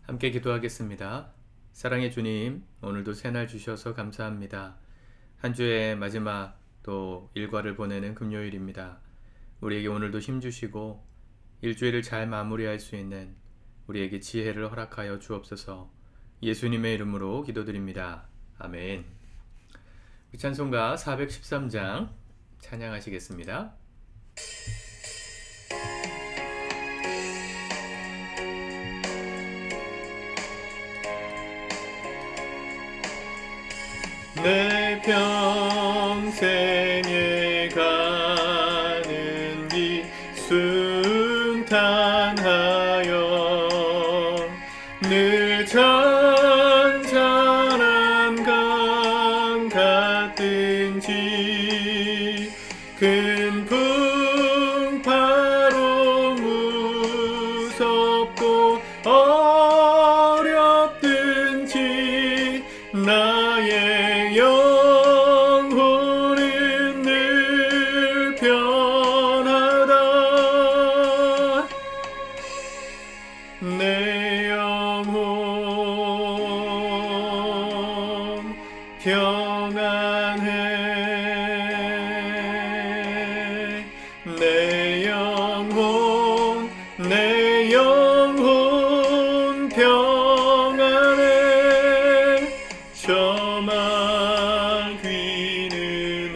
함께 기도하겠습니다. 사랑의 주님, 오늘도 새날 주셔서 감사합니다. 한 주의 마지막 또 일과를 보내는 금요일입니다. 우리에게 오늘도 힘 주시고 일주일을 잘 마무리할 수 있는 우리에게 지혜를 허락하여 주옵소서. 예수님의 이름으로 기도드립니다. 아멘. 찬송가 413장 찬양하시겠습니다. 내 평생에 가는 길 순탄하여 늘 잔잔한 강 같든지 큰 풍파로 무섭고 어렵든지 나의 영혼은 늘 편하다. 내 영혼 평안해. 내 영혼 평안해. 저만 귀는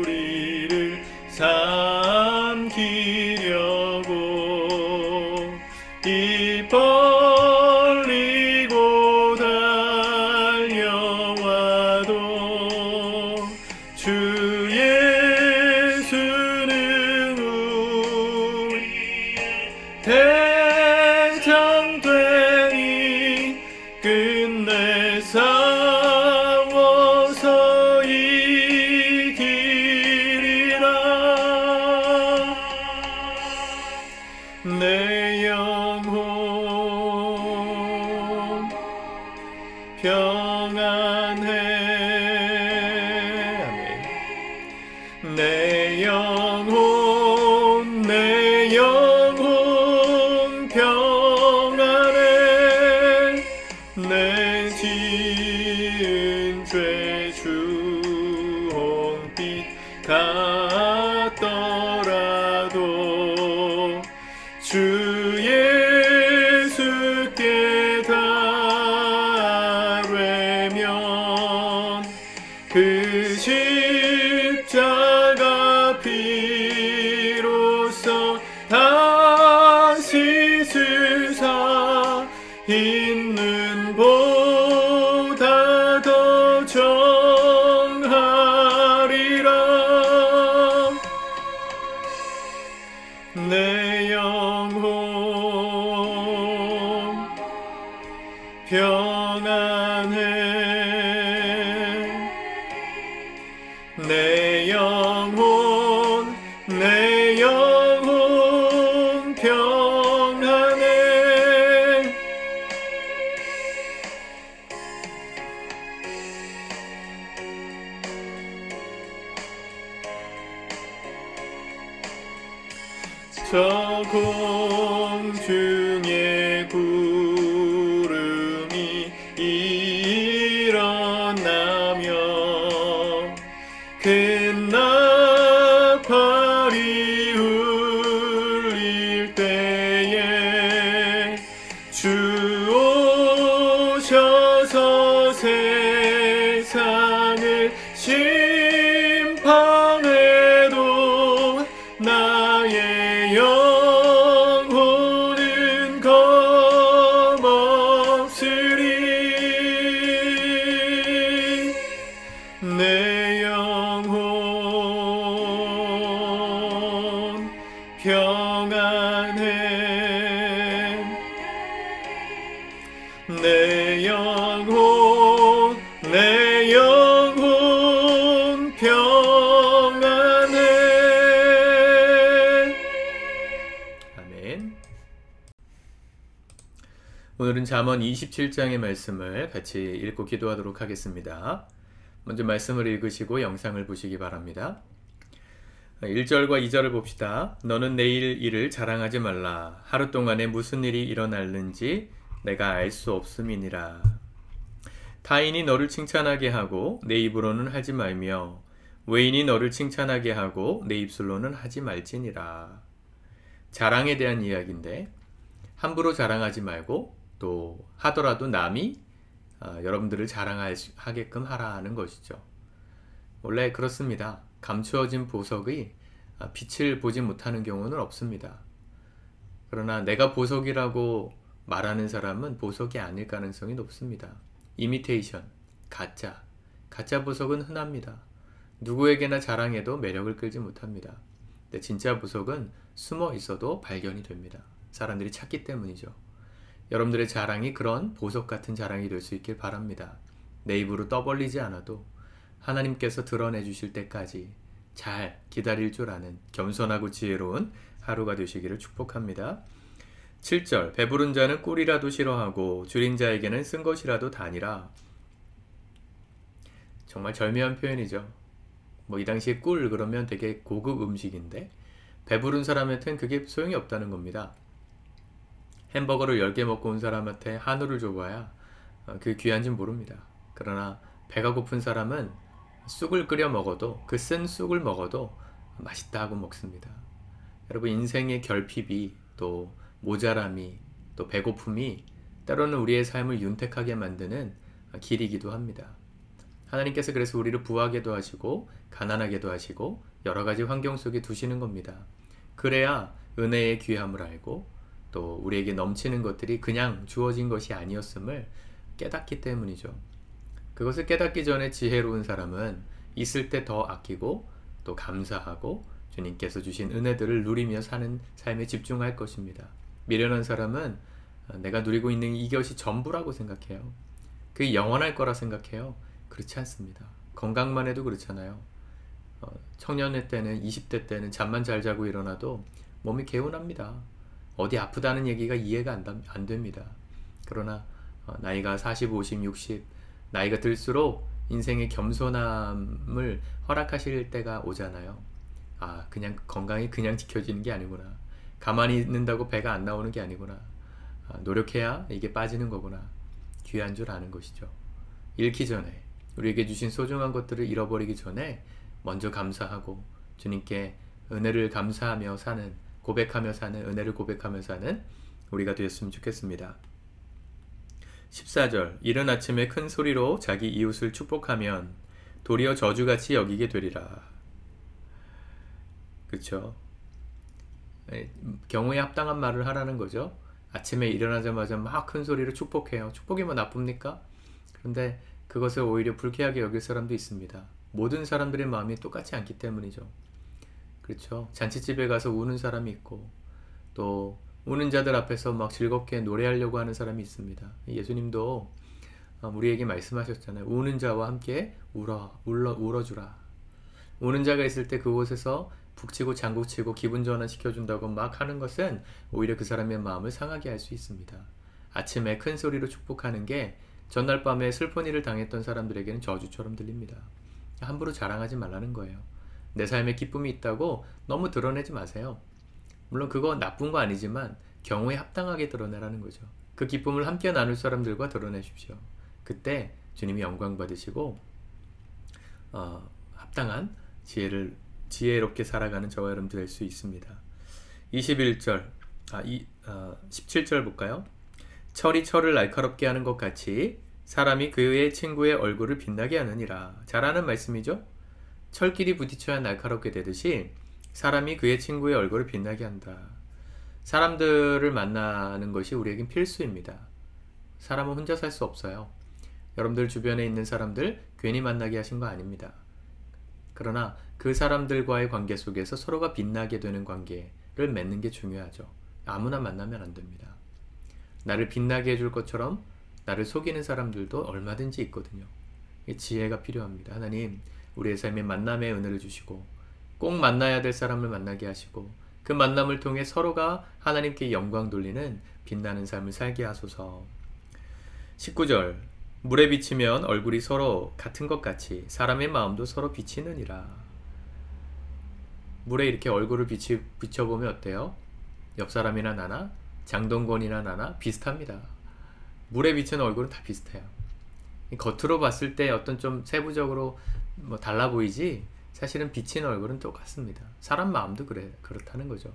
우리를 삼키려고 입 벌리고 달려와도 주 예수는 우리의 대장되니 끝내 싸워서 이기리라. 내 영혼 평안해. 아멘. 내 영혼 평안해. 내 지은 죄 주홍빛 같더라도 주 예수께 달되면 그 십자가 피로써 다 씻으사 있는 보다 더 정하리라. 내 영혼 평안해. 내 영혼 평안해. 저 공중에 구름이 일어나며 큰 나팔이 울릴 때에 주 오셔서 세상을 심판해도 나의 영혼은 겁없으리. 내 영혼 평안해. 내 영혼 평안해. 아멘. 오늘은 잠언 27장의 말씀을 같이 읽고 기도하도록 하겠습니다. 먼저 말씀을 읽으시고 영상을 보시기 바랍니다. 1절과 2절을 봅시다. 너는 내일 일을 자랑하지 말라. 하루 동안에 무슨 일이 일어날는지 내가 알 수 없음이니라. 타인이 너를 칭찬하게 하고 내 입으로는 하지 말며 외인이 너를 칭찬하게 하고 내 입술로는 하지 말지니라. 자랑에 대한 이야기인데 함부로 자랑하지 말고 또 하더라도 남이 여러분들을 자랑하게끔 하라는 것이죠. 원래 그렇습니다. 감추어진 보석이 빛을 보지 못하는 경우는 없습니다. 그러나 내가 보석이라고 말하는 사람은 보석이 아닐 가능성이 높습니다. 이미테이션, 가짜 보석은 흔합니다. 누구에게나 자랑해도 매력을 끌지 못합니다. 근데 진짜 보석은 숨어 있어도 발견이 됩니다. 사람들이 찾기 때문이죠. 여러분들의 자랑이 그런 보석 같은 자랑이 될 수 있길 바랍니다. 내 입으로 떠벌리지 않아도 하나님께서 드러내 주실 때까지 잘 기다릴 줄 아는 겸손하고 지혜로운 하루가 되시기를 축복합니다. 7절 배부른 자는 꿀이라도 싫어하고 줄인 자에게는 쓴 것이라도 다니라. 정말 절묘한 표현이죠. 이 당시에 꿀 그러면 되게 고급 음식인데 배부른 사람한테는 그게 소용이 없다는 겁니다. 햄버거를 10개 먹고 온 사람한테 한우를 줘봐야 그 귀한지 모릅니다. 그러나 배가 고픈 사람은 쑥을 끓여 먹어도 그 쓴 쑥을 먹어도 맛있다 하고 먹습니다. 여러분 인생의 결핍이 또 모자람이 또 배고픔이 때로는 우리의 삶을 윤택하게 만드는 길이기도 합니다. 하나님께서 그래서 우리를 부하게도 하시고 가난하게도 하시고 여러 가지 환경 속에 두시는 겁니다. 그래야 은혜의 귀함을 알고 또 우리에게 넘치는 것들이 그냥 주어진 것이 아니었음을 깨닫기 때문이죠. 그것을 깨닫기 전에 지혜로운 사람은 있을 때 더 아끼고 또 감사하고 주님께서 주신 은혜들을 누리며 사는 삶에 집중할 것입니다. 미련한 사람은 내가 누리고 있는 이것이 전부라고 생각해요. 그게 영원할 거라 생각해요. 그렇지 않습니다. 건강만 해도 그렇잖아요. 청년의 때는 20대 때는 잠만 잘 자고 일어나도 몸이 개운합니다. 어디 아프다는 얘기가 이해가 안 됩니다. 그러나 나이가 40, 50, 60 나이가 들수록 인생의 겸손함을 허락하실 때가 오잖아요. 그냥 건강이 그냥 지켜지는 게 아니구나. 가만히 있는다고 배가 안 나오는 게 아니구나. 노력해야 이게 빠지는 거구나. 귀한 줄 아는 것이죠. 잃기 전에 우리에게 주신 소중한 것들을 잃어버리기 전에 먼저 감사하고 주님께 은혜를 감사하며 사는 고백하며 사는 은혜를 고백하며 사는 우리가 되었으면 좋겠습니다. 14절 이른 아침에 큰 소리로 자기 이웃을 축복하면 도리어 저주같이 여기게 되리라. 그렇죠? 경우에 합당한 말을 하라는 거죠. 아침에 일어나자마자 막 큰 소리로 축복해요. 축복이 뭐 나쁩니까? 그런데 그것을 오히려 불쾌하게 여길 사람도 있습니다. 모든 사람들의 마음이 똑같지 않기 때문이죠. 그렇죠? 잔치집에 가서 우는 사람이 있고 또 우는 자들 앞에서 막 즐겁게 노래하려고 하는 사람이 있습니다. 예수님도 우리에게 말씀하셨잖아요. 우는 자와 함께 울어주라. 우는 자가 있을 때 그곳에서 북치고 장구치고 기분 전환 시켜준다고 막 하는 것은 오히려 그 사람의 마음을 상하게 할 수 있습니다. 아침에 큰 소리로 축복하는 게 전날 밤에 슬픈 일을 당했던 사람들에게는 저주처럼 들립니다. 함부로 자랑하지 말라는 거예요. 내 삶에 기쁨이 있다고 너무 드러내지 마세요. 물론 그거 나쁜 거 아니지만 경우에 합당하게 드러내라는 거죠. 그 기쁨을 함께 나눌 사람들과 드러내십시오. 그때 주님이 영광 받으시고 합당한 지혜롭게 살아가는 저와 여러분들 될 수 있습니다. 17절 볼까요? 철이 철을 날카롭게 하는 것 같이 사람이 그의 친구의 얼굴을 빛나게 하느니라. 잘하는 말씀이죠? 철끼리 부딪혀야 날카롭게 되듯이 사람이 그의 친구의 얼굴을 빛나게 한다. 사람들을 만나는 것이 우리에겐 필수입니다. 사람은 혼자 살 수 없어요. 여러분들 주변에 있는 사람들 괜히 만나게 하신 거 아닙니다. 그러나 그 사람들과의 관계 속에서 서로가 빛나게 되는 관계를 맺는 게 중요하죠. 아무나 만나면 안 됩니다. 나를 빛나게 해줄 것처럼 나를 속이는 사람들도 얼마든지 있거든요. 지혜가 필요합니다. 하나님, 우리의 삶에 만남의 은혜를 주시고 꼭 만나야 될 사람을 만나게 하시고 그 만남을 통해 서로가 하나님께 영광 돌리는 빛나는 삶을 살게 하소서. 19절 물에 비치면 얼굴이 서로 같은 것 같이 사람의 마음도 서로 비치느니라. 물에 이렇게 얼굴을 비춰보면 어때요? 옆 사람이나 나나 장동건이나 나나 비슷합니다. 물에 비치는 얼굴은 다 비슷해요. 겉으로 봤을 때 어떤 좀 세부적으로 뭐 달라 보이지 사실은 비치는 얼굴은 똑같습니다. 사람 마음도 그렇다는 거죠.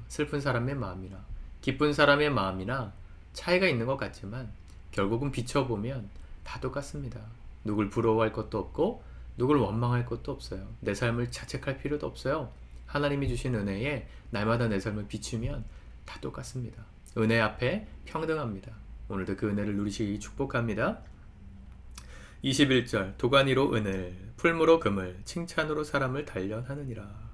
슬픈 사람의 마음이나 기쁜 사람의 마음이나 차이가 있는 것 같지만 결국은 비춰보면 다 똑같습니다. 누굴 부러워할 것도 없고 누굴 원망할 것도 없어요. 내 삶을 자책할 필요도 없어요. 하나님이 주신 은혜에 날마다 내 삶을 비추면 다 똑같습니다. 은혜 앞에 평등합니다. 오늘도 그 은혜를 누리시기 축복합니다. 21절 도가니로 은을 풀무로 금을 칭찬으로 사람을 단련하느니라.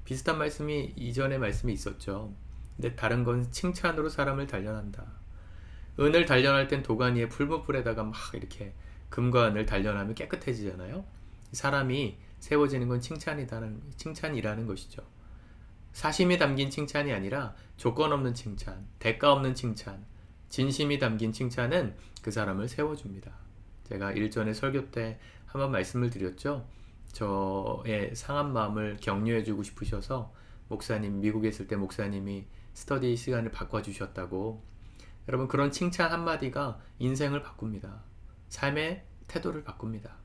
비슷한 말씀이 이전에 말씀이 있었죠. 근데 다른 건 칭찬으로 사람을 단련한다. 은을 단련할 땐 도가니에 풀무불에다가 막 이렇게 금과 은을 단련하면 깨끗해지잖아요. 사람이 세워지는 건 칭찬이라는 것이죠. 사심이 담긴 칭찬이 아니라 조건 없는 칭찬, 대가 없는 칭찬, 진심이 담긴 칭찬은 그 사람을 세워줍니다. 제가 일전에 설교 때 한번 말씀을 드렸죠. 저의 상한 마음을 격려해주고 싶으셔서 목사님, 미국에 있을 때 목사님이 스터디 시간을 바꿔주셨다고. 여러분, 그런 칭찬 한마디가 인생을 바꿉니다. 삶의 태도를 바꿉니다.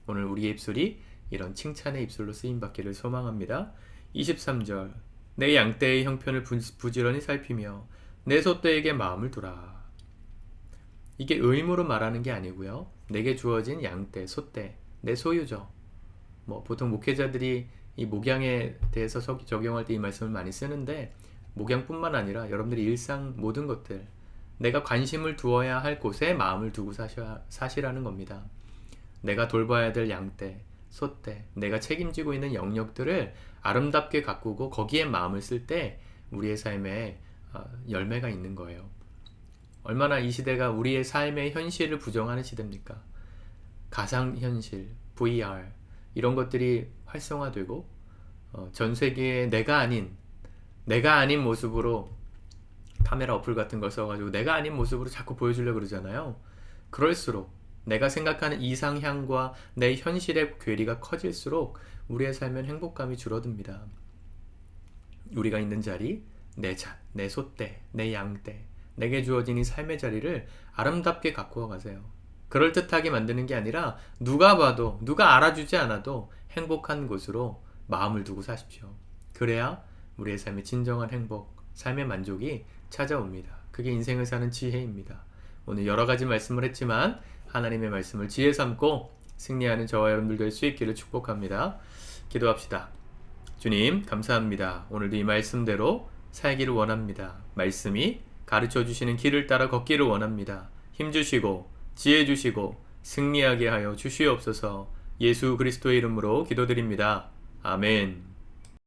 오늘 우리의 입술이 이런 칭찬의 입술로 쓰임받기를 소망합니다. 23절 내 양떼의 형편을 부지런히 살피며 내 소떼에게 마음을 두라. 이게 의무로 말하는 게 아니고요. 내게 주어진 양떼, 소떼, 내 소유죠. 보통 목회자들이 이 목양에 대해서 적용할 때 이 말씀을 많이 쓰는데 목양뿐만 아니라 여러분들이 일상 모든 것들 내가 관심을 두어야 할 곳에 마음을 두고 사시라는 겁니다. 내가 돌봐야 될 양떼, 소떼, 내가 책임지고 있는 영역들을 아름답게 가꾸고 거기에 마음을 쓸 때 우리의 삶에 열매가 있는 거예요. 얼마나 이 시대가 우리의 삶의 현실을 부정하는 시대입니까? 가상현실, VR 이런 것들이 활성화되고 전 세계에 내가 아닌 모습으로 카메라 어플 같은 걸 써가지고 내가 아닌 모습으로 자꾸 보여주려고 그러잖아요. 그럴수록 내가 생각하는 이상향과 내 현실의 괴리가 커질수록 우리의 삶엔 행복감이 줄어듭니다. 우리가 있는 자리, 내 소떼, 내 양떼, 내게 주어진 이 삶의 자리를 아름답게 가꾸어 가세요. 그럴듯하게 만드는 게 아니라 누가 봐도, 누가 알아주지 않아도 행복한 곳으로 마음을 두고 사십시오. 그래야 우리의 삶의 진정한 행복, 삶의 만족이 찾아옵니다. 그게 인생을 사는 지혜입니다. 오늘 여러 가지 말씀을 했지만 하나님의 말씀을 지혜 삼고 승리하는 저와 여러분들 될 수 있기를 축복합니다. 기도합시다. 주님, 감사합니다. 오늘도 이 말씀대로 살기를 원합니다. 말씀이 가르쳐 주시는 길을 따라 걷기를 원합니다. 힘 주시고 지혜 주시고 승리하게 하여 주시옵소서. 예수 그리스도의 이름으로 기도드립니다. 아멘.